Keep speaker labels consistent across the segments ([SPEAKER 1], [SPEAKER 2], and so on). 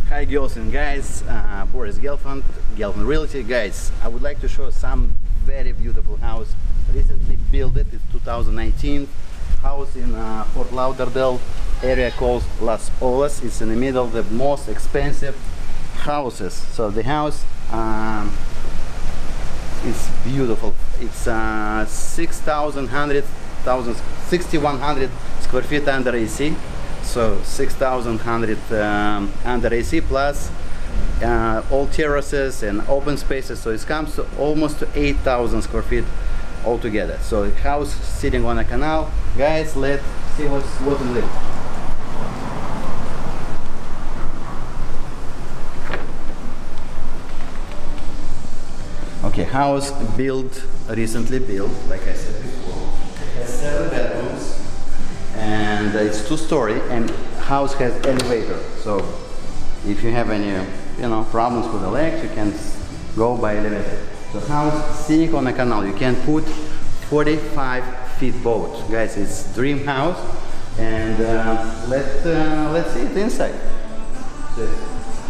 [SPEAKER 1] Hi girls and guys, Boris Gelfand, Gelfand Realty. Guys, I would like to show some very beautiful house. Recently built it, it's 2019. House in Fort Lauderdale area called Las Olas. It's in the middle of the most expensive houses. So the house is beautiful. It's 6,100 square feet under AC. So 6,100 under AC plus all terraces and open spaces. So it comes to almost to 8,000 square feet altogether. So the house sitting on a canal. Guys, let's see what it is. Okay, house recently built, like I said before. It has 7 bedrooms. And it's 2-story, and house has elevator. So if you have any problems with the legs, you can go by elevator. So house sitting on a canal. You can put 45 feet boat. Guys, it's dream house. And let's see it inside. So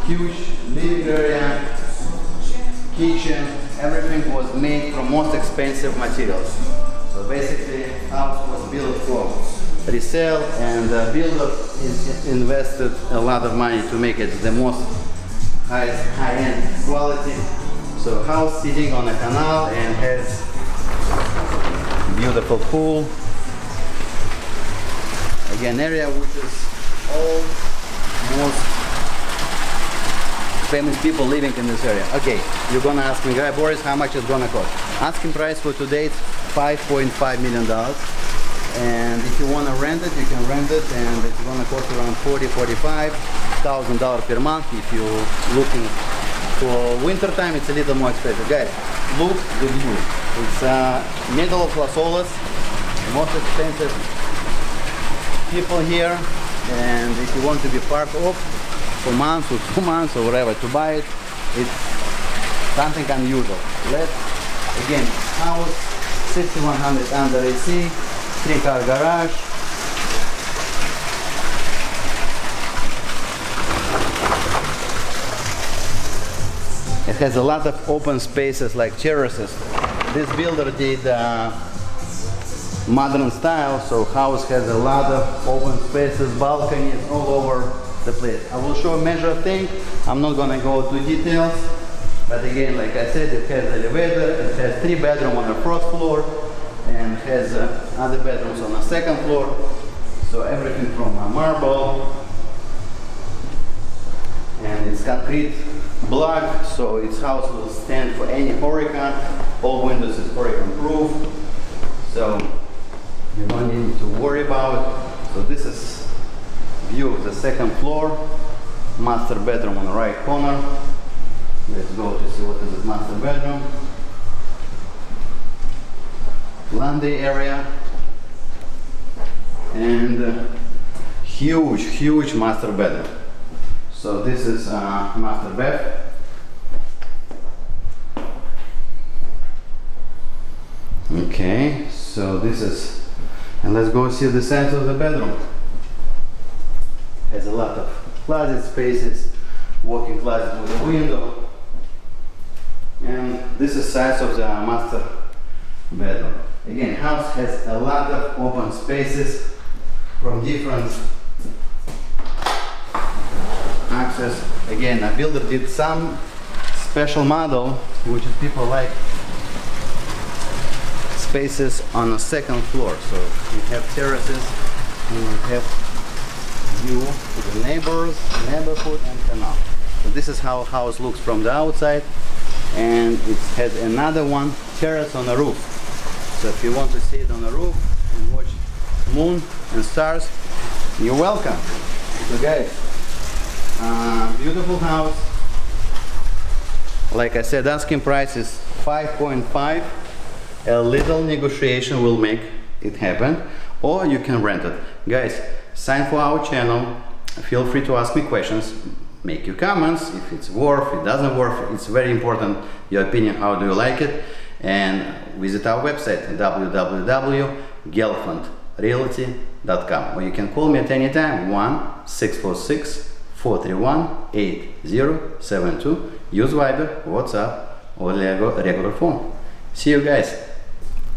[SPEAKER 1] huge living area, kitchen. Everything was made from most expensive materials. So basically house was built for resale, and the builder is invested a lot of money to make it the most high-end quality. So house sitting on a canal and has beautiful pool. Again, area which is all most famous people living in this area. Okay, you're gonna ask me, Guy Boris, how much it's gonna cost? Asking price for today is $5.5 million. And if you want to rent it, you can rent it, and it's going to cost around $45,000 per month. If you're looking for winter time, it's a little more expensive. Guys, look the view. It's middle of Las Olas, the most expensive people here. And if you want to be parked off for months or 2 months or whatever to buy it, it's something unusual. Again, house 6,100 under AC. 3-car garage. It has a lot of open spaces like terraces. This builder did modern style, so house has a lot of open spaces, balconies all over the place. I will show a measure thing. I'm not gonna go to details, but again, like I said, it has elevator. It has 3 bedrooms on the first floor, and has other bedrooms on the second floor. So everything from marble, and it's concrete block, so its house will stand for any hurricane. All windows is hurricane proof, so you don't need to worry about. So this is view of the second floor, master bedroom on the right corner. Let's go to see what is the master bedroom. Laundry area, and huge master bedroom. So this is master bed. Okay, so this is, and let's go see the size of the bedroom. Has a lot of closet spaces, walk-in closet with a window, and this is size of the master bedroom. Again, house has a lot of open spaces from different access. Again, a builder did some special model, which is people like spaces on the second floor. So you have terraces, and you have view to the neighbors, neighborhood, and canal. So this is how house looks from the outside, and it has another one terrace on the roof. So if you want to see it on the roof and watch moon and stars, you're welcome. So guys, beautiful house. Like I said, asking price is $5.5. A little negotiation will make it happen, or you can rent it. Guys, sign for our channel. Feel free to ask me questions. Make your comments if it's worth, it doesn't worth. It's very important, your opinion, how do you like it. And visit our website www.gelfandrealty.com, or you can call me at any time 1-646 431-8072. Use Viber, WhatsApp or regular phone. See you guys.